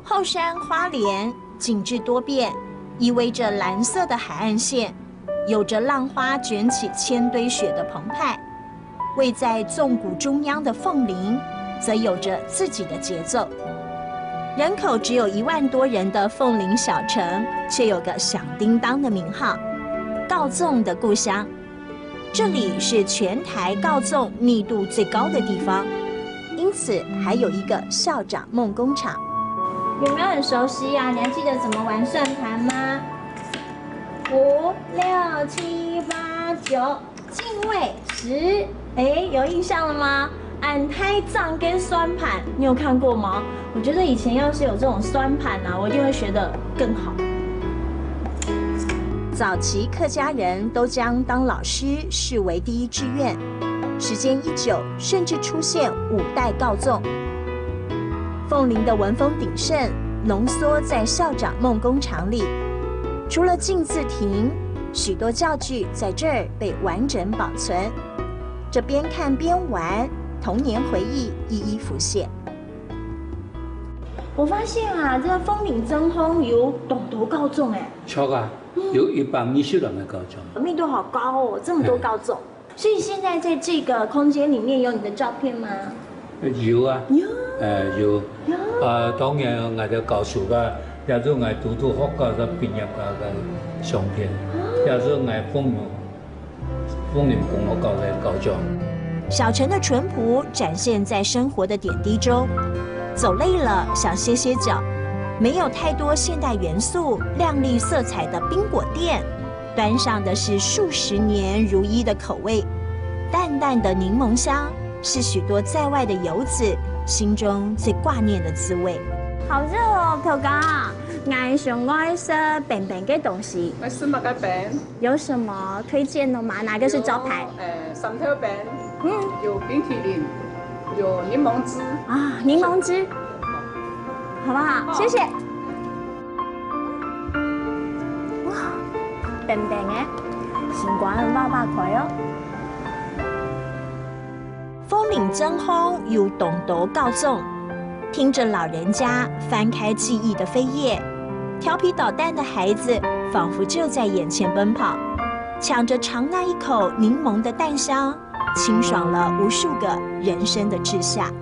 后山花莲景致多变，依偎着蓝色的海岸线，有着浪花卷起千堆雪的澎湃。位在纵谷中央的凤林，则有着自己的节奏。人口只有1万多人的凤林小城，却有个响叮当的名号——告纵的故乡。这里是全台告纵密度最高的地方，因此还有一个校长梦工厂。有没有很熟悉呀？你还记得怎么玩算盘吗？5、6、7、8、9，进位10。有印象了吗？俺胎藏跟算盘，你有看过吗？我觉得以前要是有这种算盘啊，我一定会学得更好。早期客家人都将当老师视为第一志愿，时间一久，甚至出现5代告纵。凤林的文风鼎盛，浓缩在校长梦工厂里。除了镜字亭，许多教具在这儿被完整保存。这边看边玩，童年回忆一一浮现。我发现啊，这个凤林真空有懂多告纵巧啊，有120人的告纵，密度好高哦，这么多告纵。所以现在在这个空间里面有你的照片吗？有啊，有。當然我哋教授嘅，也是我讀學校嘅畢業嘅相片，也是我鳳林公學校嘅教長。小城的淳朴展现在生活的点滴中，走累了想歇歇脚，没有太多现代元素、亮丽色彩的冰果店，端上的是数十年如一的口味，淡淡的柠檬香，是许多在外的游子心中最挂念的滋味。好热哦，头哥，俺想爱吃饼饼的东西。爱吃哪个饼？有什么推荐的吗？哪个是招牌？三条饼，有冰淇淋，有柠檬汁啊，柠檬汁，好不好？谢谢。哇，饼饼的，先管很饱饱块哦。凤岭真空有懂得告纵，听着老人家翻开记忆的扉页，调皮捣蛋的孩子仿佛就在眼前奔跑，抢着尝那一口柠檬的淡香，清爽了无数个人生的志向。